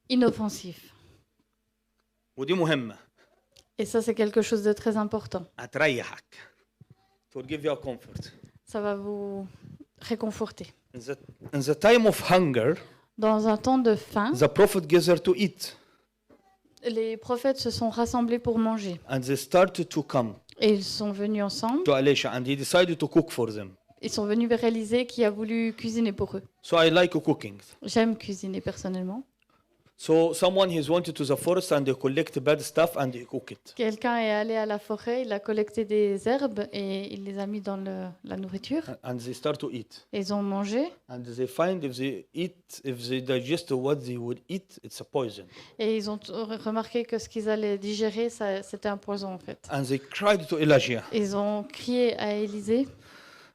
inoffensif. ودي مهمة Et ça, c'est quelque chose de très important. هتريحك. It will give you a comfort. Ça va vous réconforter. In the time of hunger, Dans un temps de faim, the prophet gives her to eat, les prophètes se sont rassemblés pour manger. and they started to come Et ils sont venus ensemble. to Elisha, and he decided to cook for them. Ils sont venus vers Élisée qui a voulu cuisiner pour eux. So I like cooking. J'aime cuisiner personnellement. So someone has wanted to the forest and they collect bad stuff and they cook it. Quelqu'un est allé à la forêt, il a collecté des herbes et il les a mis dans la nourriture. And they start to eat. Et ils ont mangé And they find if they digest what they would eat, it's a poison. et ils ont remarqué que ce qu'ils allaient digérer, c'était un poison en fait. And they cried to Elijah. Ils ont crié à Élisée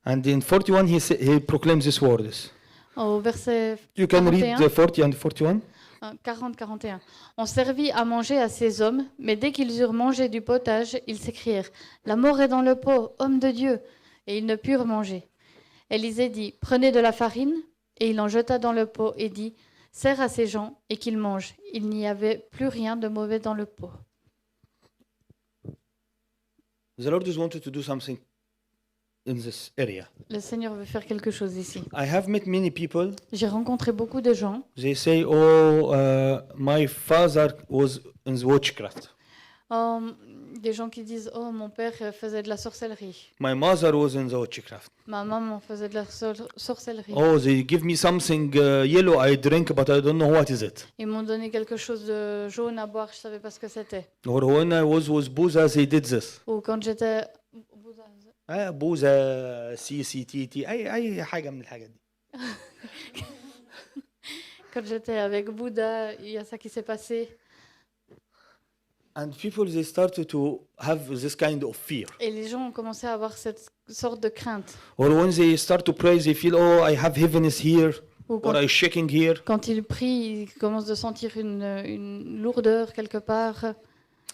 And in 41 he proclaims these words. au verset You can read 41. the 40 and 41. 40-41. On servit à manger à ces hommes, mais dès qu'ils eurent mangé du potage, ils s'écrièrent « La mort est dans le pot, homme de Dieu !» Et ils ne purent manger. Élisée dit « Prenez de la farine » et il en jeta dans le pot et dit « Sers à ces gens et qu'ils mangent. » Il n'y avait plus rien de mauvais dans le pot. The Lord is wanted to do something in this area. Le Seigneur veut faire quelque chose ici. I have met many people. J'ai rencontré beaucoup de gens. They say, "Oh, my father was in the witchcraft. Des gens qui disent « Oh, mon père faisait de la sorcellerie. My mother was in the witchcraft. Ma maman faisait de la sorcellerie. Oh, they give me something yellow I drink, but I don't know what is it. Ils m'ont donné quelque chose de jaune à boire, je ne savais pas ce que c'était. Or when I was Buza, they did this. Ou quand j'étais بوزة CCTT أي حاجة من الحاجات دي. quand j'étais avec Bouddha, il y a ça qui s'est passé. And people they started to have this kind of fear. Et les gens ont commencé à avoir cette sorte de crainte. Or when they start to pray, they feel, oh, I have heaviness here, Ou or I'm shaking here. quand ils prient, ils commencent de sentir une lourdeur quelque part.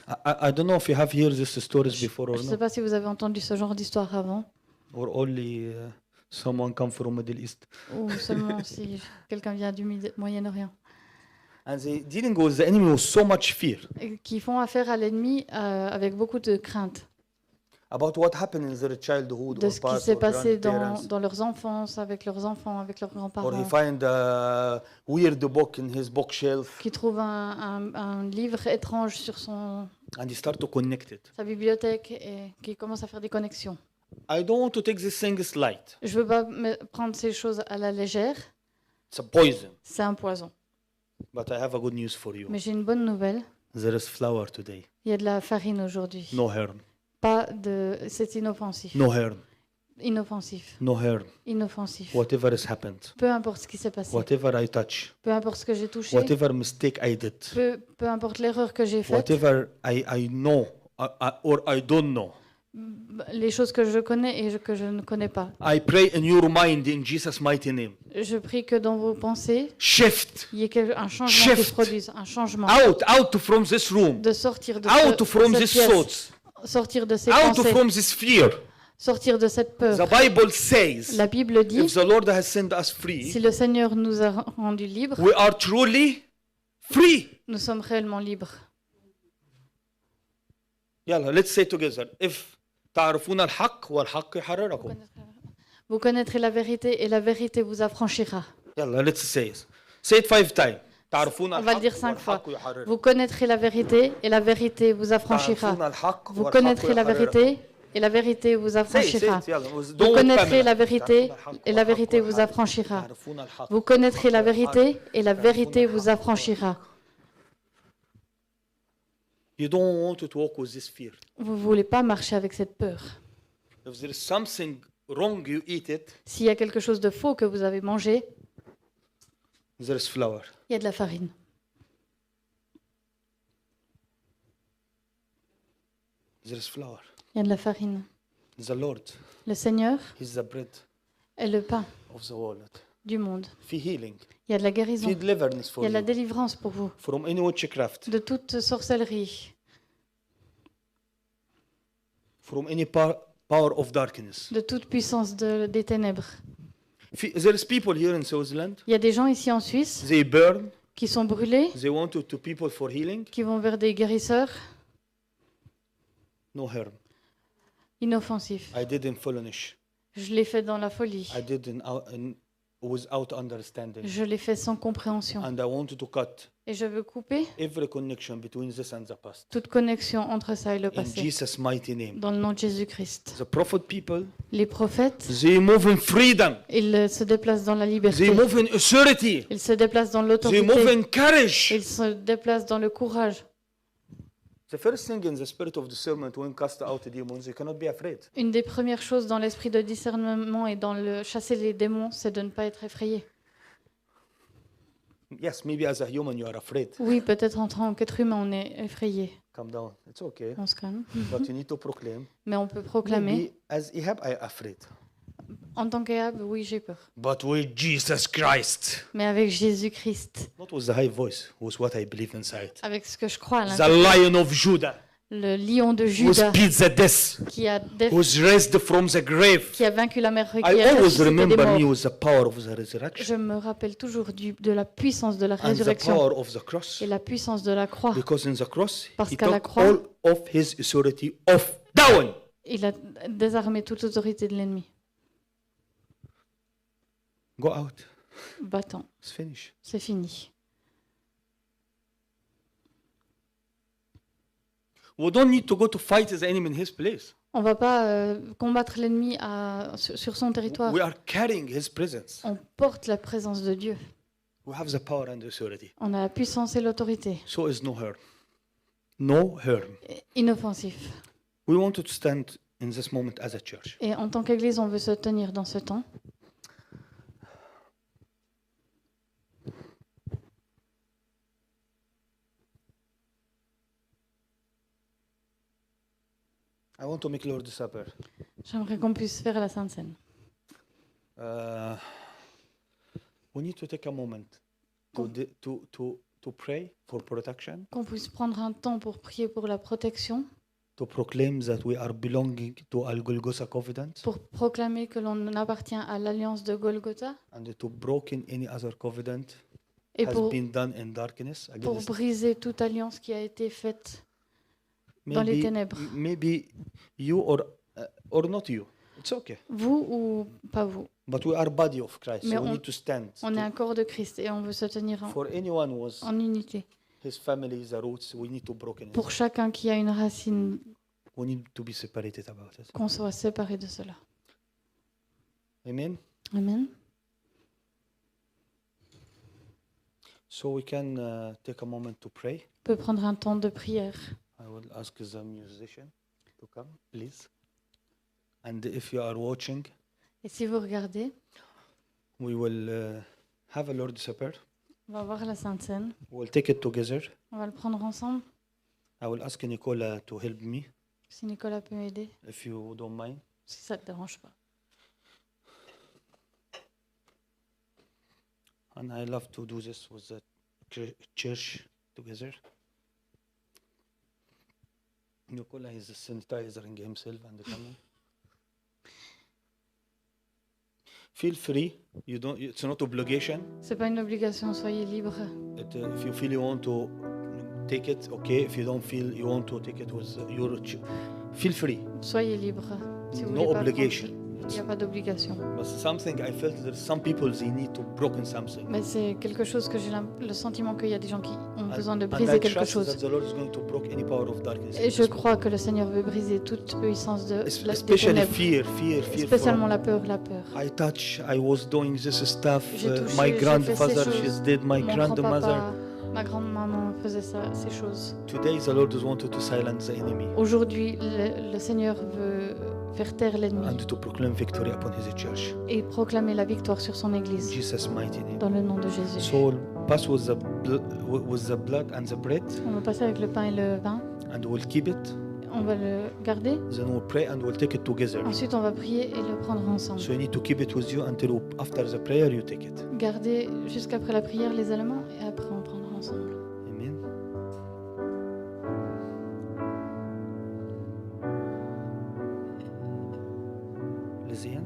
I don't know if you have heard these stories before Je or ne sais not, pas si vous avez entendu ce genre d'histoire avant, or only someone come from Middle East. ou seulement si quelqu'un vient du Moyen-Orient. And they dealing with the enemy with so much fear Et qui font affaire à l'ennemi avec beaucoup de crainte about what happened in their childhood de or ce qui past s'est or passé grandparents. dans leurs enfances, avec leurs enfants, avec leurs Or he grands-parents. find a weird book in his bookshelf Qui trouve un livre étrange sur and he start to connect it. sa bibliothèque et qui commence à faire des connexions. I don't want to take these things light. Je ne veux pas prendre ces choses à la légère, It's a poison. c'est un poison. But I have a good news for you. Mais j'ai une bonne nouvelle, There is flour today. il y a de la farine aujourd'hui. No harm. C'est inoffensif. No harm. Inoffensif. No harm. Inoffensif. Whatever has happened. Peu importe ce qui s'est passé, Whatever I touch. peu importe ce que j'ai touché, Whatever mistake I did. peu importe l'erreur que j'ai faite, Whatever I know or I don't know. les choses que je connais et que je ne connais pas. I pray in your mind in Jesus' mighty name. Je prie que dans vos pensées, Shift. il y ait un changement qui se Shift. produise, un changement. Out from this room. De sortir de, Out from cette these pièce, thoughts. sortir de ces Out pensées, from this fear. sortir de cette peur. The Bible says, La Bible dit, if the Lord has sent us si free, le Seigneur nous a rendus libres, we are truly free. nous sommes réellement libres. يلا let's say together. If تعرفون الحق والحق يحرركم. Vous connaîtrez la vérité et la vérité vous affranchira. يلا let's say it. Say it 5 times. تعرفون On va le dire الحق 5 fois. والحق يحرركم. Vous connaîtrez la vérité et la vérité vous affranchira. تعرفون الحق Vous والحق connaîtrez la يحرركم. vérité et la vérité vous Say it, affranchira. يلا. Vous Don't connaîtrez Pamela. la vérité تعرفون الحق et la والحق vérité vous يحرركم. affranchira. تعرفون الحق Vous connaîtrez la والحق vérité et la يحرركم. vérité تعرفون vous الحق affranchira. You don't want to walk with this fear. Vous ne voulez pas marcher avec cette peur. If there is something wrong, you eat it. S'il y a quelque chose de faux que vous avez mangé, There is flour. il y a de la farine. There is flour. Il y a de la farine. The Lord Le Seigneur is the bread est le pain of the world. du monde. في healing. Il y a de la guérison. في deliverance Il for y a de la you délivrance pour vous. from any witchcraft, De toute sorcellerie. from any power of darkness. De toute puissance des ténèbres. There is people here in Switzerland. Il y a des gens ici en Suisse, They burn qui sont brûlés, They went to people for healing. qui vont vers des guérisseurs No harm. inoffensifs. I did in foolish. Je l'ai fait dans la folie. I did without understanding. Je l'ai fait sans compréhension. And I wanted to cut Et je veux couper every connection between this and the past. toute connexion entre ça et le In passé. Jesus' mighty name. Dans le nom de Jésus-Christ. The prophet people, Les prophètes, they move in freedom. ils se déplacent dans la They liberté. move in authority. Ils se déplacent dans They move l'autorité. in courage. Ils se déplacent dans le courage. The first thing in the spirit of discernment when cast out demons, you cannot be afraid. Une des premières choses dans l'esprit de discernement et dans le chasser les démons, c'est de ne pas être effrayé. Yes, maybe as a human you are afraid. Oui, peut-être en tant qu'être humain, on est effrayé. Calm down. It's okay. On se calme. But you need to proclaim. Mais on peut proclamer. Maybe as Ahab, I am afraid. En tant qu'Ahab, oui, j'ai peur. But with Jesus Christ. Mais avec Jésus-Christ, Not with the high voice, with what I believe inside. avec ce que je crois à The l'intérieur, Lion of Judah, le lion de who Judas beat the death, qui a, who's raised from the grave. qui a vaincu la mer, qui I a always ressuscité des remember me morts. with the power of the resurrection Je me rappelle toujours de la puissance de la and the résurrection power of the cross. et la puissance de la croix. Because in the cross, Parce he qu'à la took croix- all of his authority off, down. Il a désarmé toute autorité de l'ennemi. Go out. Battant, It's finished. c'est fini. We don't need to go to fight the enemy in his place. On va pas combattre l'ennemi sur son territoire. We are carrying his presence. On porte la présence de Dieu. We have the power and the authority. On a la puissance et l'autorité. So is no harm. No harm. Inoffensif. We want to stand in this moment as a church. Et en tant qu'Église, on veut se tenir dans ce temps. I want to make Lord's Supper. J'aimerais qu'on puisse faire la Sainte Seine. We need to take a moment to pray for protection, Qu'on puisse prendre un temps pour prier pour la protection, to proclaim that we are belonging to Al Golgotha covenant, pour proclamer que l'on appartient à l'alliance de Golgotha and to broken any other covenant et has pour been done in darkness against briser toute alliance qui a été faite dans les ténèbres. maybe you or not you. It's okay. Vous ou pas vous. But we are body of Christ, Mais so we on- need to stand. On est un corps de Christ et on veut se tenir For anyone who was en unité. his family, the roots, we need to broken it. Pour chacun qui a une racine, We need to be separated about it. qu'on soit séparé de cela. Amen. Amen. So we can take a moment to pray. On peut prendre un temps de prière. I will ask the musician to come, please. And if you are watching, Et si vous regardez, we will have a Lord's Supper. on va voir la Sainte Seine. We'll take it together. On va le prendre ensemble. I will ask Nicola to help me, Si Nicolas peut m'aider, if you don't mind. si ça ne te dérange pas. And I love to do this with the church together. Nicola is sanitizing himself and coming. Feel free. You don't. It's not obligation. C'est pas une obligation, soyez libre. If you feel you want to take it, okay. If you don't feel you want to take it with your, feel free. Soyez libre. Si vous No voulez pas obligation. prendre, il n'y a pas d'obligation. But something I felt there's some people they need to broken something. Mais c'est quelque chose que j'ai le sentiment qu'il y a des gens qui ont besoin de And briser I quelque trust chose. that the Lord is going to break any power of darkness. Et je crois que le Seigneur veut briser toute puissance des Especially ténèbres. fear. Spécialement la peur, la peur. I was doing this stuff. J'ai touché, My j'ai fait grandfather, ces she's choses. dead. My Mon grandmother. grand-papa, ma grand-maman faisait ces choses. Today, the Lord is wanted to silence the enemy Aujourd'hui, le Seigneur veut faire taire l'ennemi and to proclaim victory upon His church. et proclamer la victoire sur son In Église, Jesus' mighty name. dans le nom de Jésus. So pass with the blood and the bread, On va passer avec le pain et le vin. and we'll keep it. On va le garder. Then we'll pray and we'll take it together. Ensuite, on va prier et le prendre ensemble. So you need to keep it with you until after the prayer you take it. Garder jusqu'après la prière les éléments et après on prendra ensemble. Amen. Lysiane.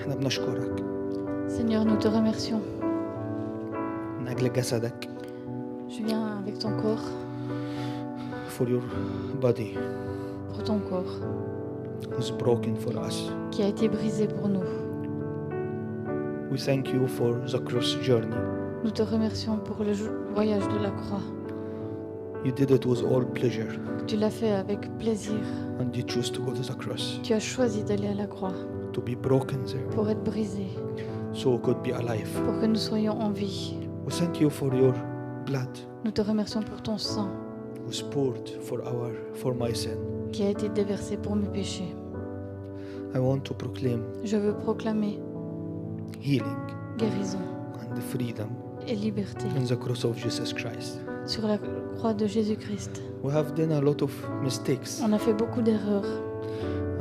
احنا بنشكرك Seigneur, nous te remercions. من أجل جسدك Je viens avec ton corps, for your body pour ton corps, who's broken for us. qui a été brisé pour nous. We thank you for the cross journey. Nous te remercions pour le voyage de la croix. You did it with all pleasure Tu l'as fait avec plaisir. and you chose to go to the cross, Tu as choisi d'aller à la croix to be broken there pour être brisé, so we could be alive. pour que nous soyons en vie. We thank you for your blood Nous te remercions pour ton sang was poured for my sin. qui a été déversé pour mes péchés. I want to proclaim Je veux proclamer healing guérison and freedom et liberté in the cross of Jesus Christ. sur la croix de Jésus-Christ. We have done a lot of mistakes On a fait beaucoup d'erreurs.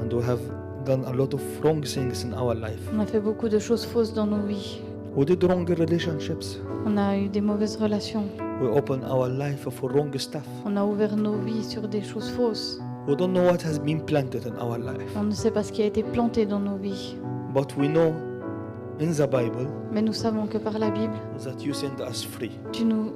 and we have done a lot of wrong things in our life. On a fait beaucoup de choses fausses dans nos vies. We did wrong relationships. On a eu des mauvaises relations. We opened our life for wrong stuff. On a ouvert nos vies sur des choses fausses. We don't know what has been planted in our life. On ne sait pas ce qui a été planté dans nos vies. But we know in the Bible Mais nous savons que par la Bible, that you send us free. tu nous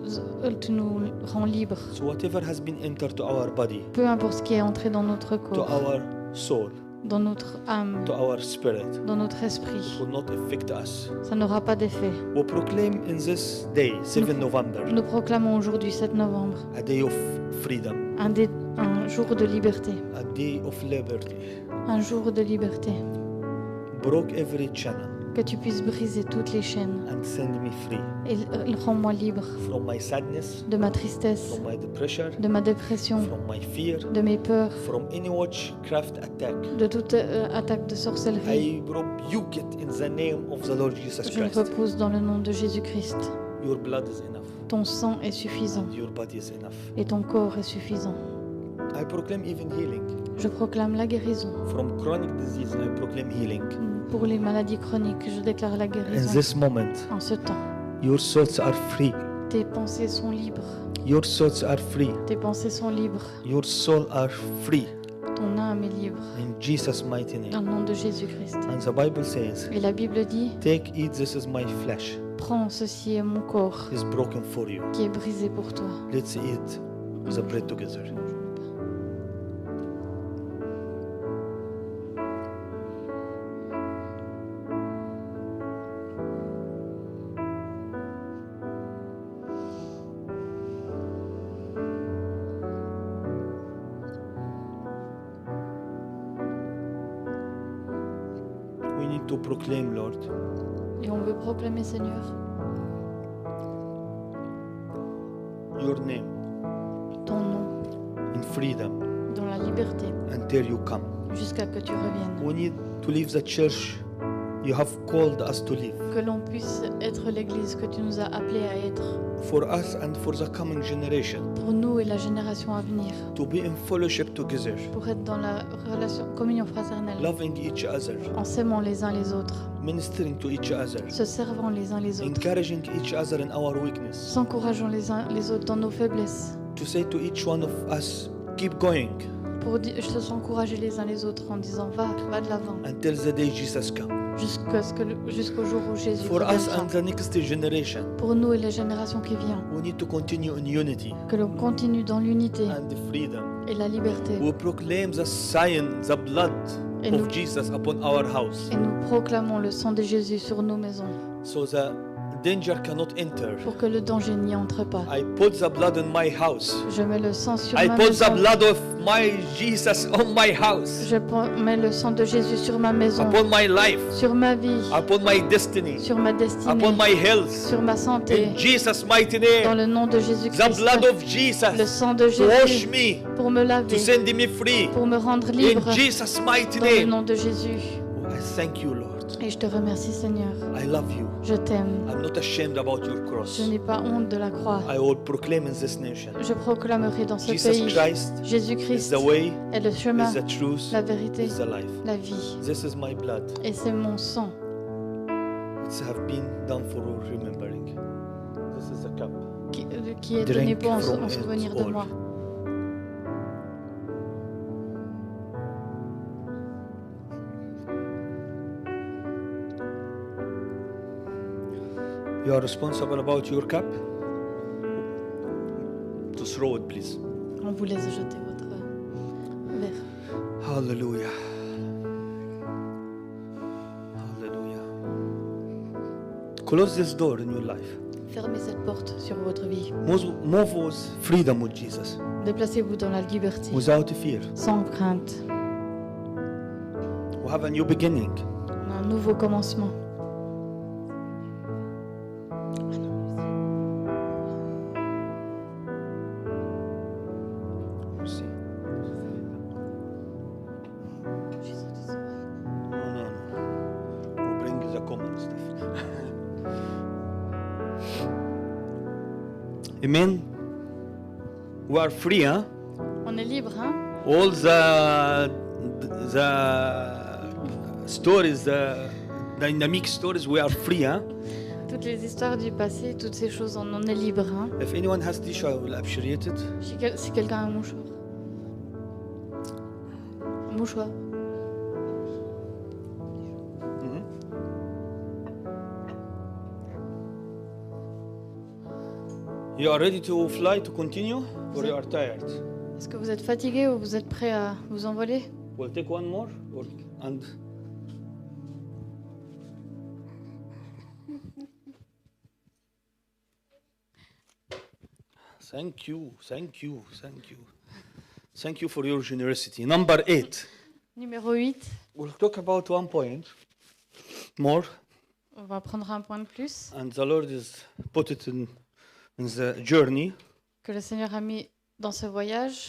rends libres. So whatever has been entered to our body, Peu importe ce qui est entré dans notre to corps, our soul, dans notre âme, to our spirit, dans notre esprit, will not affect us. ça n'aura pas d'effet. We proclaim in this day, 7 November, Nous proclamons aujourd'hui, 7 novembre, a day of freedom, un jour de liberté. a day of liberty. Un jour de liberté. Broke every channel Que tu puisses briser toutes les chaînes and send me free et rends-moi libre from my sadness, de ma tristesse, from my depression, de ma dépression, from my fear, de mes peurs, from any witchcraft attack. de toute attaque de sorcellerie. I rebuke it in the name of the Lord Jesus Je le Christ. repousse dans le nom de Jésus-Christ. Your blood is enough. Ton sang est suffisant Your body is enough. et ton corps est suffisant. I proclaim even healing. Je proclame la guérison. From chronic disease, I proclaim healing. Pour les maladies chroniques, je déclare la In guérison. this moment, En ce temps, your thoughts are free. tes pensées sont libres. Your thoughts are free. Tes pensées sont libres. Your soul are free. Ton âme est libre. In Jesus' mighty Dans name. le nom de Jésus-Christ. And the Bible says, Et la Bible dit, take, eat, this is my flesh. prends, ceci est mon corps It's broken for you. qui est brisé pour toi. Let's eat the bread together. We need to proclaim, Lord, Et on veut proclamer, Seigneur, your name ton nom in freedom dans la liberté until you come. jusqu'à que tu reviennes. We need to leave the church you have called us to live. Que l'on puisse être l'église que tu nous as appelés à être. For us and for the coming generation, Pour nous et la génération à venir. to be in fellowship together, Pour être dans la relation, communion fraternelle. loving each other, En s'aimant les uns les autres. ministering to each other, Se servant les uns les autres. encouraging each other in our weakness, S'encourageant les uns les autres dans nos faiblesses. to say to each one of us, keep going Pour se s'encourager les uns les autres en disant va de l'avant. until the day Jesus comes. Jusqu'au jour où Jésus For us reviendra. and the next generation, Pour nous et la génération qui vient. we need to continue in unity Que l'on continue dans l'unité and freedom. et la liberté. We proclaim the sign, the blood Et nous- of Jesus upon our house, Et nous proclamons le sang de Jésus sur nos maisons. so the danger cannot enter. Pour que le danger n'y entre pas. I put the blood in my house. Je mets le sang sur I ma put the maison. blood of my Jesus on my house, Je mets le sang de Jésus sur ma maison. upon my life, Sur ma vie. upon my destiny, Sur ma destinée. upon my health. Sur ma santé. In Jesus' mighty Dans name, le nom de the Jésus-Christ. blood of Le Jesus sang de to wash Jésus me, pour me to laver. send me free. Pour me rendre In libre. Jesus' mighty Dans le name, nom de Jésus. I thank you, Lord. Et je te remercie, Seigneur. I love you. Je t'aime. I'm not ashamed about your cross. Je n'ai pas honte de la croix. I will proclaim in this nation, Je proclamerai dans ce Jesus pays. Christ is Jésus-Christ the way, est le chemin, is the truth, la vérité, is the life. la vie. This is my blood. Et c'est mon sang It's have been done for your remembering. This is the cup. qui est donné Drink pour en from it souvenir de all. moi. You are responsible about your cup. To throw it, please. On vous laisse jeter votre verre. Hallelujah. Hallelujah. Close this door in your life. Fermez cette porte sur votre vie. Move with freedom with Jesus. Déplacez-vous dans la liberté, Without fear. sans crainte. We have a new beginning. On a un nouveau commencement. See. No. We'll bring the common stuff. Amen. We are free, huh? On est libre, hein? All the stories, the dynamic stories, we are free, huh? Toutes les histoires du passé, toutes ces choses, on en est libre, hein? If anyone has tissue, I will appreciate it. Si quelqu'un a un mouchoir. Un mouchoir. You are ready to fly, to continue, or you are tired? Est-ce que vous êtes fatigué ou vous êtes prêt à vous envoler? We'll take one more, and thank you for your generosity. Number 8. Numéro 8. We'll talk about one point more, On va prendre un point de plus and the Lord is put it in the journey. que le Seigneur a mis dans ce voyage.